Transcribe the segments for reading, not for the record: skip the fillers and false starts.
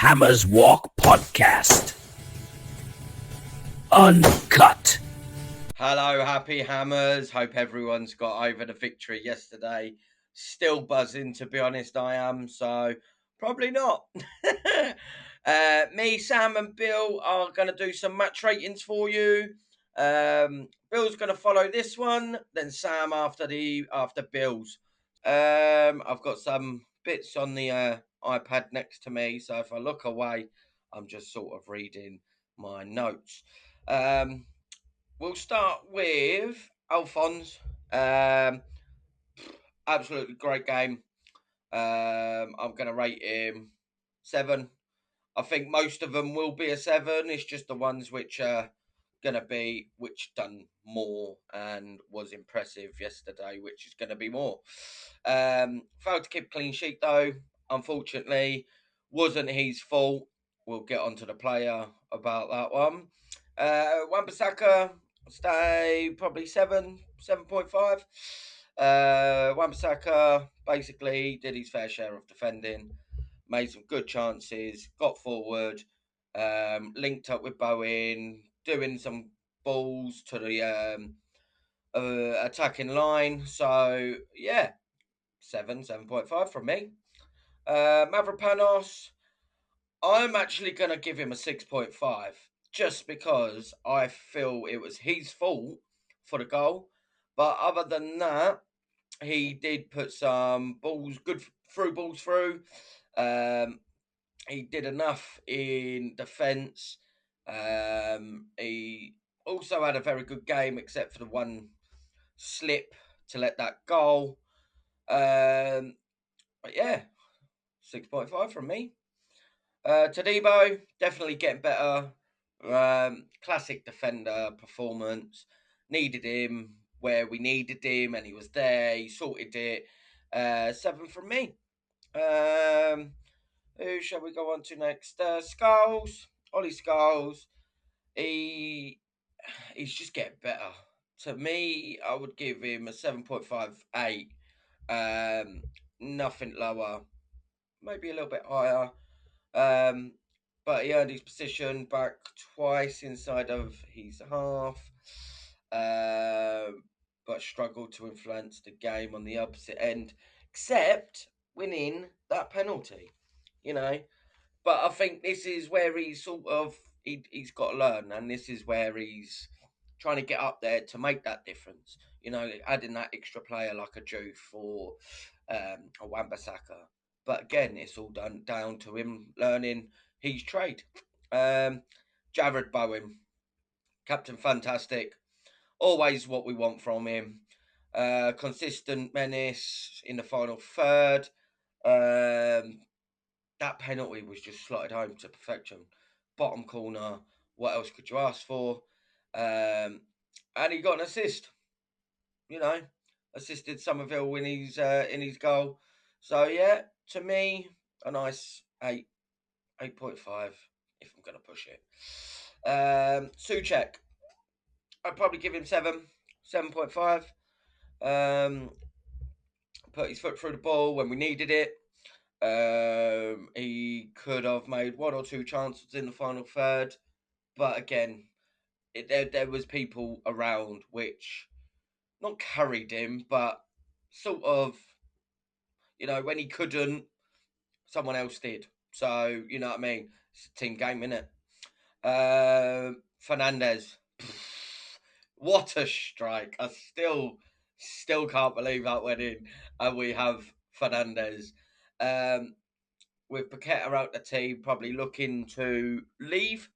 Hammers Walk podcast. Uncut. Hello, happy Hammers. Hope everyone's got over the victory yesterday. Still buzzing, to be honest, I am. So, probably not. Me, Sam, and Bill are going to do some match ratings for you. Bill's going to follow this one, then Sam after Bill's. I've got some bits on the iPad next to me, so if I look away, I'm just sort of reading my notes. We'll start with Alphonse. Absolutely great game. I'm going to rate him 7. I think most of them will be a 7. It's just the ones which are going to be, which done more and was impressive yesterday, which is going to be more. Failed to keep clean sheet though, unfortunately. Wasn't his fault. We'll get onto the player about that one. Wan-Bissaka, stay probably 7.5. Wan-Bissaka basically did his fair share of defending, made some good chances, got forward, linked up with Bowen, doing some balls to the attacking line. So yeah, 7.5 from me. Mavropanos, I'm actually going to give him a 6.5 just because I feel it was his fault for the goal. But other than that, he did put some balls, good through balls through. He did enough in defence. He also had a very good game, except for the one slip to let that goal. But yeah, 6.5 from me. Tadibo, definitely getting better. Classic defender performance. Needed him where we needed him, and he was there. He sorted it. 7 from me. Who shall we go on to next? Skulls. Ollie Skulls. He's just getting better. To me, I would give him a 7.58. Nothing lower. Maybe a little bit higher. But he earned his position back twice inside of his half. But struggled to influence the game on the opposite end, except winning that penalty. You know, but I think this is where he's sort of he's got to learn, and this is where he's trying to get up there to make that difference. You know, adding that extra player like a Juve or a Wan-Bissaka. But again, it's all down to him learning his trade. Jared Bowen, Captain Fantastic, always what we want from him. Consistent menace in the final third. That penalty was just slotted home to perfection. Bottom corner. What else could you ask for? And he got an assist. You know, assisted Somerville in his goal. So yeah, to me, a nice 8.5 if I'm gonna push it. Suchek, I'd probably give him 7.5. Put his foot through the ball when we needed it. He could have made one or two chances in the final third, but again, there was people around which not carried him, but sort of, when he couldn't, someone else did. So you know what I mean. It's a team game, innit? Fernandez, what a strike! I still can't believe that went in, and we have Fernandez. With Paqueta out the team, probably looking to leave.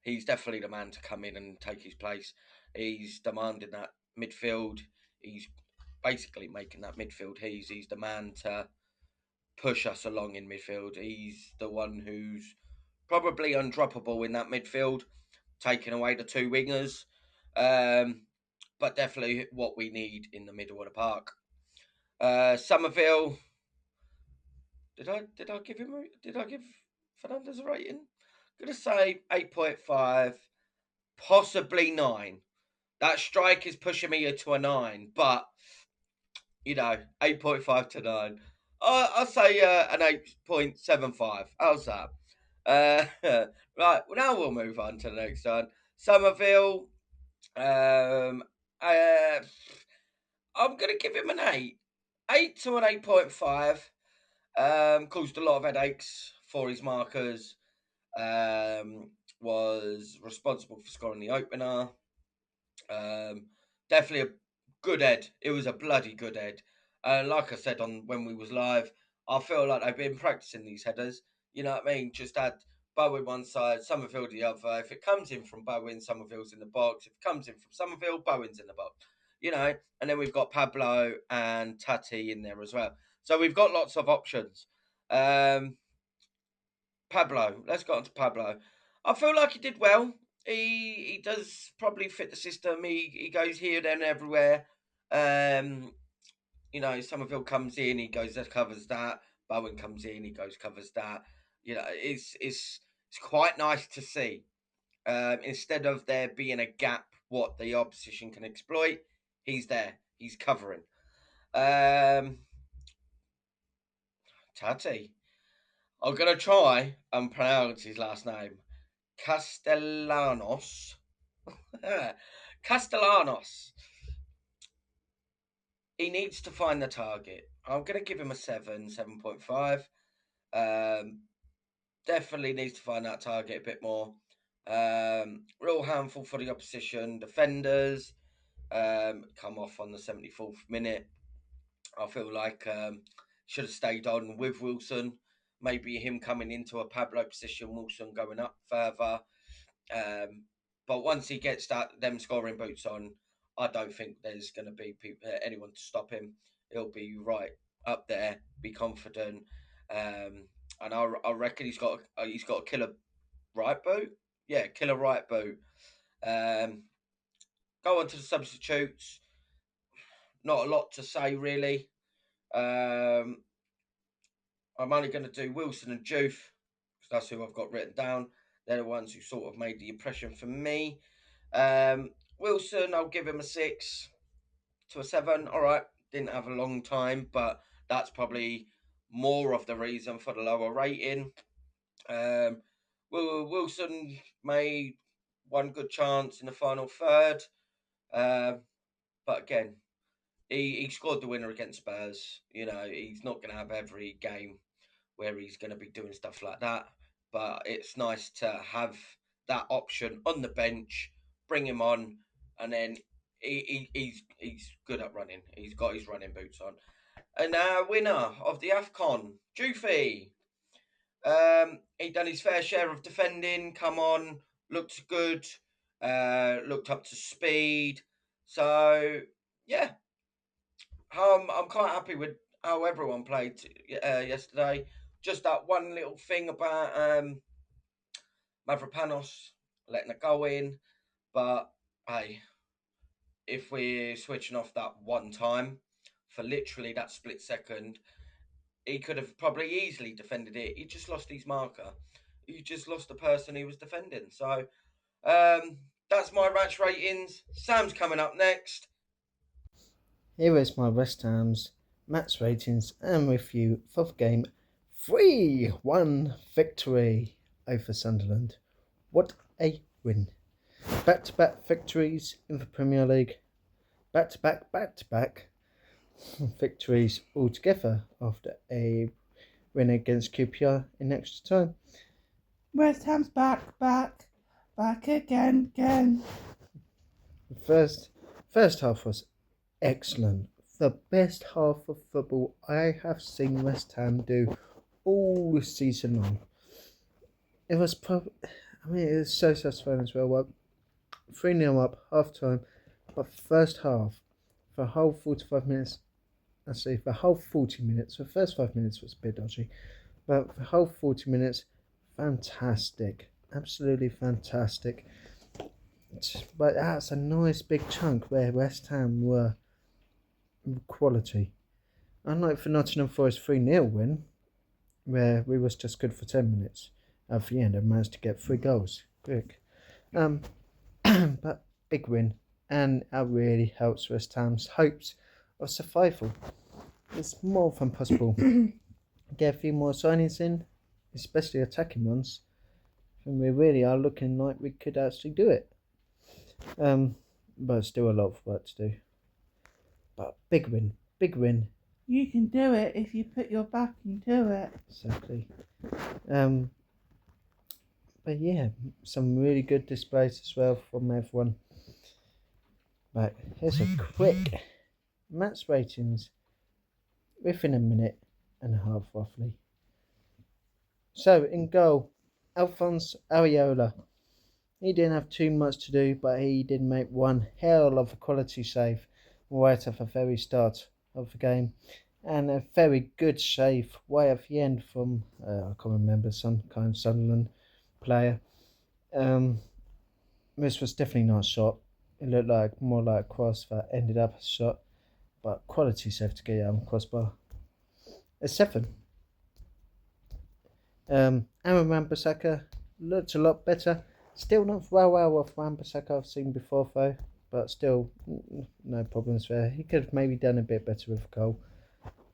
He's definitely the man to come in and take his place. He's demanding that midfield. He's basically making that midfield. He's the man to push us along in midfield. He's the one who's probably undroppable in that midfield, taking away the two wingers. But definitely what we need in the middle of the park. Somerville. Did I give Fernandez a rating? I'm gonna say 8.5, possibly 9. That strike is pushing me to a 9, but 8.5 to 9. I'll say an 8.75. How's that? Right, well, now we'll move on to the next one. Somerville. Um, uh, I'm going to give him an 8. 8 to an 8.5. Caused a lot of headaches for his markers. Was responsible for scoring the opener. Um, Definitely a good head. It was a bloody good head. And like I said on when we was live, I feel like they've been practicing these headers. You know what I mean? Just had Bowen one side, Somerville the other. If it comes in from Bowen, Somerville's in the box. If it comes in from Somerville, Bowen's in the box. You know, and then we've got Pablo and Tati in there as well. So we've got lots of options. Pablo, let's go on to Pablo. I feel like he did well. He does probably fit the system. He goes here, there, and everywhere. Um, Somerville comes in, he goes covers that. Bowen comes in, he goes covers that. It's quite nice to see. Instead of there being a gap, what the opposition can exploit, he's there. He's covering. Um, Tati. I'm gonna try and pronounce his last name. Castellanos. Castellanos. He needs to find the target. I'm going to give him a 7, 7.5. Um, Definitely needs to find that target a bit more. Real handful for the opposition. Defenders come off on the 74th minute. I feel like should have stayed on with Wilson. Maybe him coming into a Pablo position, Wilson going up further. But once he gets them scoring boots on, I don't think there's going to be anyone to stop him. He'll be right up there, be confident, and I reckon he's got a killer right boot. Yeah, killer right boot. Um, Go on to the substitutes. Not a lot to say really. Um, I'm only going to do Wilson and Juve because that's who I've got written down. They're the ones who sort of made the impression for me. Wilson, I'll give him a 6 to a 7. All right, didn't have a long time, but that's probably more of the reason for the lower rating. Wilson made one good chance in the final third, but again, he scored the winner against Spurs. You know, he's not going to have every game where he's going to be doing stuff like that. But it's nice to have that option on the bench, bring him on, and then he's good at running. He's got his running boots on. And our winner of the AFCON, Jufi. He done his fair share of defending, come on, looked good, looked up to speed. So, yeah, I'm quite happy with how everyone played yesterday. Just that one little thing about Mavropanos letting it go in, but hey, if we're switching off that one time for literally that split second, he could have probably easily defended it. He just lost his marker. He just lost the person he was defending. So that's my match ratings. Sam's coming up next. Here is my West Ham's match ratings and review for the game. 3-1 victory over Sunderland. What a win. Back-to-back victories in the Premier League. Back-to-back victories altogether after a win against QPR in extra time. West Ham's back again. The first half was excellent. The best half of football I have seen West Ham do all season long. It was it was so satisfying as well. 3-0 up, half time, but first half, the whole 45 minutes, the whole 40 minutes, the first 5 minutes was a bit dodgy, but the whole 40 minutes, fantastic, absolutely fantastic. But that's a nice big chunk where West Ham were quality. Unlike the Nottingham Forest 3-0 win, where we was just good for 10 minutes. At the end, I managed to get 3 goals. Quick. But big win, and it really helps West Ham's hopes of survival. it's more than possible. Get a few more signings in, especially attacking ones, and we really are looking like we could actually do it. But still a lot of work to do. But big win, big win. You can do it if you put your back into it. Exactly. But yeah, some really good displays as well from everyone. Right, here's a quick match ratings within a minute and a half roughly. So in goal, Alphonse Areola. He didn't have too much to do, but he did make one hell of a quality save right at the very start of the game. And a very good save way at the end from, I can't remember, some kind of Sunderland player. This was definitely not a shot. It looked like more like a cross that ended up a shot. But quality save to get out on the crossbar. A 7. Aaron Wan-Bissaka looked a lot better. Still not well of Wan-Bissaka I've seen before though, but still no problems there. He could have maybe done a bit better with a goal,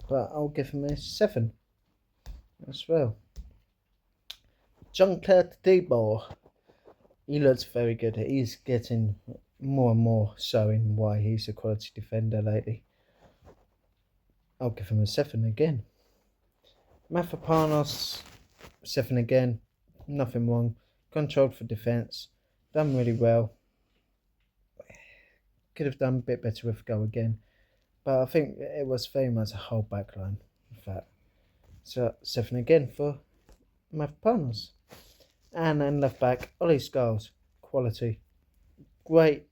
but I'll give him a 7 as well. Jean-Claude Debord, he looks very good. He's getting more and more showing why he's a quality defender lately. I'll give him a 7 again. Mafropanos, 7 again. Nothing wrong. Controlled for defence. Done really well. Could have done a bit better with a goal again. But I think it was very much a whole back line. In fact. So 7 again for Mafropanos. And then left back, Ollie Scholes. Quality. Great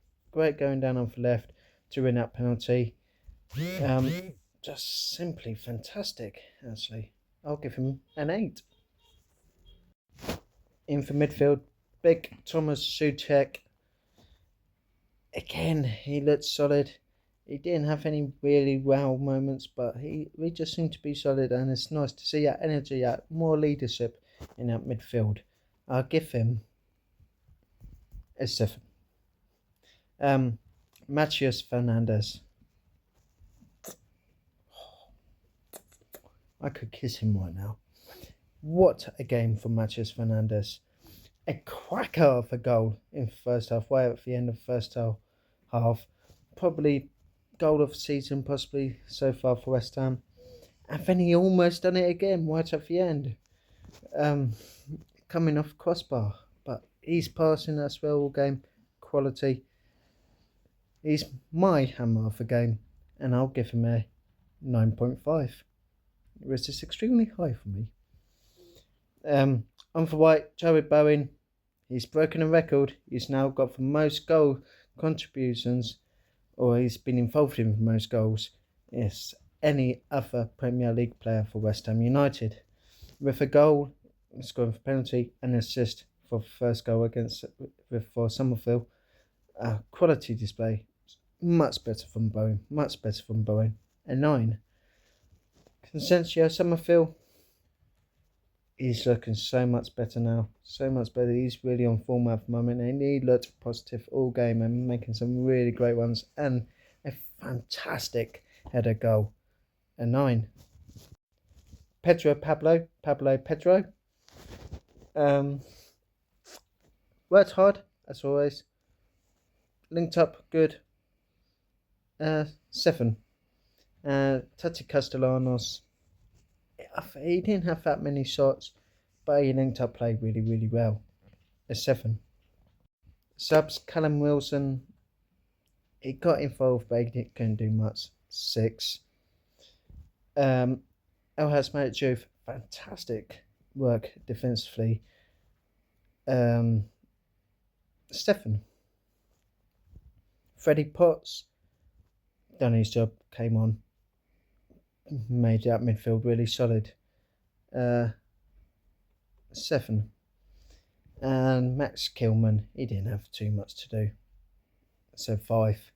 going down on the left to win that penalty. Just simply fantastic, actually. I'll give him an 8. In for midfield, big Thomas Souček. Again, he looked solid. He didn't have any really wow moments, but he just seemed to be solid, and it's nice to see that energy, that more leadership in that midfield. I'll give him a 7. Matheus Fernandes. I could kiss him right now. What a game for Matheus Fernandes. A cracker of a goal in the first half, way at the end of the first half. Probably goal of the season, possibly so far for West Ham. And then he almost done it again, right at the end. Coming off crossbar. But he's passing as well all game. Quality. He's my hammer of the game. And I'll give him a 9.5. Which is extremely high for me. On the right, Jared Bowen. He's broken a record. He's now got the most goal contributions, or he's been involved in the most goals, as any other Premier League player for West Ham United. With a goal, scoring for penalty, and an assist for the first goal for Summerfield. Quality display. Much better from Bowen. A 9. Consencio Summerfield, he's looking so much better now. So much better. He's really on form at the moment, and he looked positive all game and making some really great ones. And a fantastic header goal. A 9. Pablo Pedro. Worked hard, as always. Linked up, good. 7. Tati Castellanos, he didn't have that many shots, but he linked up play really, really well. A 7. Subs, Callum Wilson, he got involved, but he couldn't do much. 6. El Hasmati, fantastic work defensively. 7. Freddie Potts, done his job, came on, made that midfield really solid. 7. And Max Kilman, he didn't have too much to do. So 5.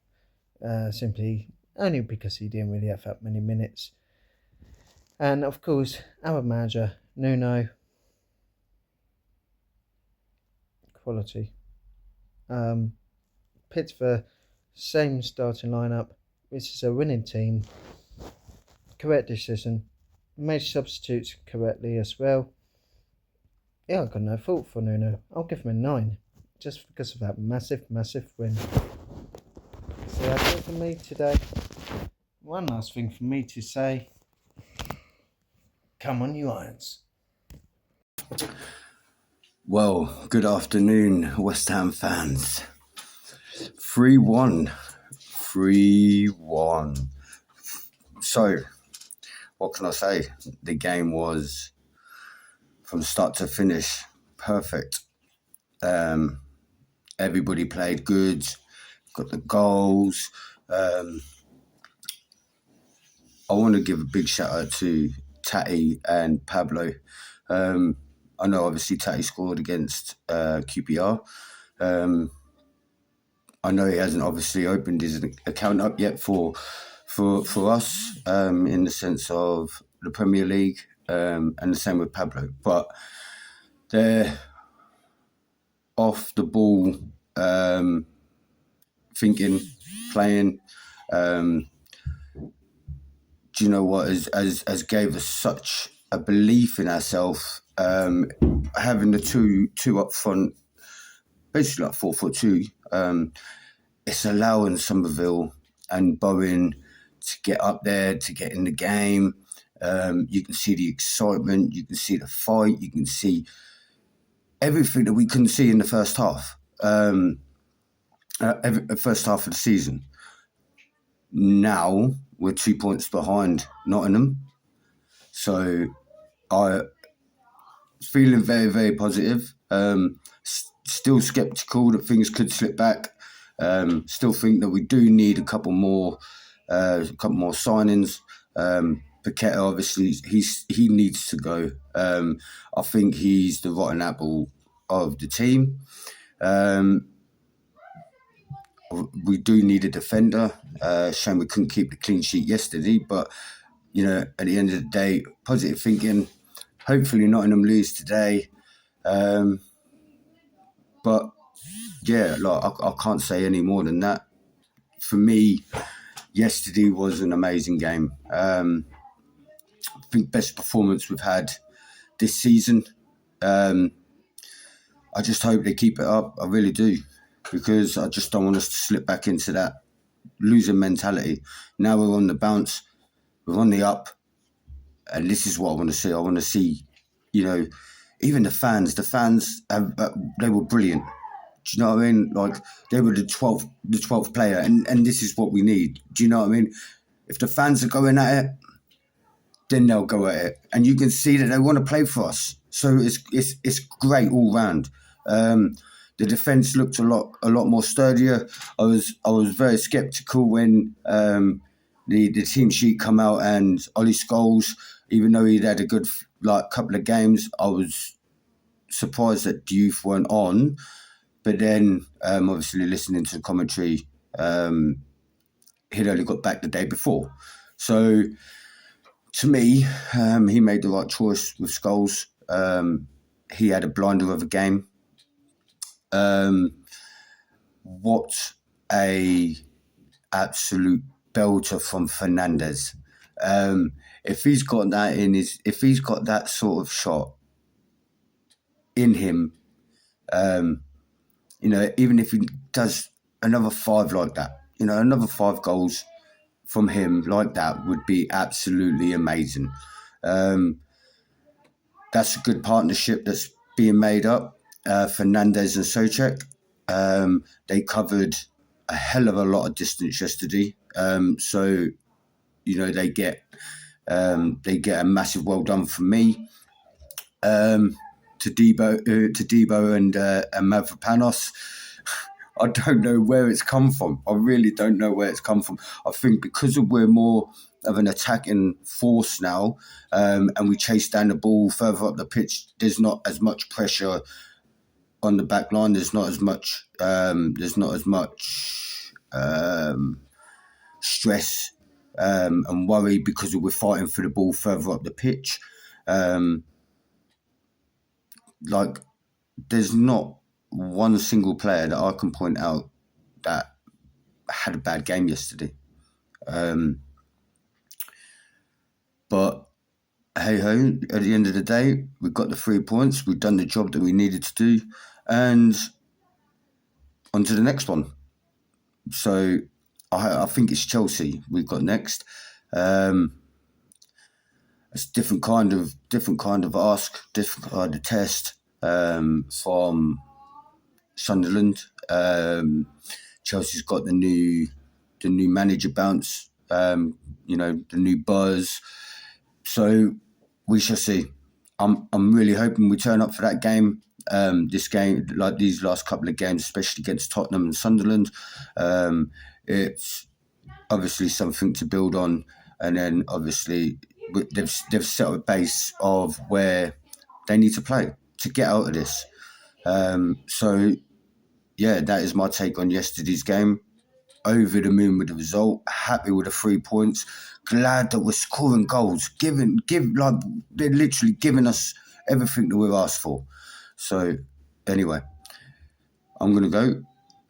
Simply only because he didn't really have that many minutes. And of course, our manager, Nuno. Quality. Picked the same starting lineup, which is a winning team. correct decision. Made substitutes correctly as well. Yeah, I got no fault for Nuno. I'll give him a 9, just because of that massive win. So that's it for me today. One last thing for me to say. Come on, you Irons. Well, good afternoon, West Ham fans. 3-1. 3-1. So, what can I say? The game was, from start to finish, perfect. Everybody played good, got the goals. I want to give a big shout out to Tati and Pablo. I know obviously Tati scored against QPR. I know he hasn't obviously opened his account up yet for us in the sense of the Premier League, and the same with Pablo. But they're off the ball, thinking, playing. Do you know what has gave us such a belief in ourselves, having the two up front, basically like 4-4-2. It's allowing Somerville and Bowen to get up there, to get in the game. You can see the excitement, you can see the fight, you can see everything that we couldn't see in the first half. First half of the season. Now we're 2 points behind Nottingham, so I feeling very positive. Still sceptical that things could slip back. Still think that we do need a couple more signings. Paqueta, obviously, he needs to go. I think he's the rotten apple of the team. We do need a defender. Shame we couldn't keep the clean sheet yesterday, but you know, at the end of the day, positive thinking. Hopefully Nottingham lose today. But yeah, like I can't say any more than that. For me, yesterday was an amazing game. I think best performance we've had this season. I just hope they keep it up. I really do, because I just don't want us to slip back into that losing mentality. Now we're on the bounce, we're on the up, and this is what I want to see. I want to see, you know, even the fans. The fans they were brilliant. Do you know what I mean? Like, they were the 12th player, and this is what we need. Do you know what I mean? If the fans are going at it, then they'll go at it, and you can see that they want to play for us. So it's great all round. The defence looked a lot more sturdier. I was very sceptical when the team sheet come out and Ollie Scholes, even though he'd had a good couple of games, I was surprised that Diouf weren't on. But then, obviously, listening to the commentary, he'd only got back the day before. So, to me, he made the right choice with Scholes. He had a blinder of a game. What a absolute belter from Fernandes. If he's got that if he's got that sort of shot in him, you know, even if he does another 5 like that, you know, another 5 goals from him like that would be absolutely amazing. That's a good partnership that's being made up. Fernandes and Souček, they covered a hell of a lot of distance yesterday. So, you know, they get a massive well done from me. To Debo and Mavropanos. I don't know where it's come from. I really don't know where it's come from. I think because we're more of an attacking force now, and we chase down the ball further up the pitch, there's not as much pressure on the back line. There's not as much stress and worry because we're fighting for the ball further up the pitch. There's not one single player that I can point out that had a bad game yesterday. But hey ho, at the end of the day, we've got the 3 points. We've done the job that we needed to do, and on to the next one. So I think it's Chelsea we've got next. It's different kind of ask, different kind of test from Sunderland. Chelsea's got the new manager bounce. The new buzz. So we shall see. I'm really hoping we turn up for that game. This game, like these last couple of games, especially against Tottenham and Sunderland, it's obviously something to build on, and then obviously they've set a base of where they need to play to get out of this. So yeah, that is my take on yesterday's game. Over the moon with the result, happy with the 3 points, glad that we're scoring goals, they're literally giving us everything that we've asked for. So anyway, I'm going to go,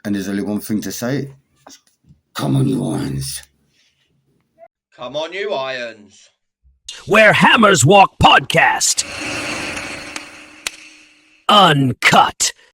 and there's only one thing to say. Come on, you Irons. Come on, you Irons. Where Hammers Walk Podcast. Uncut.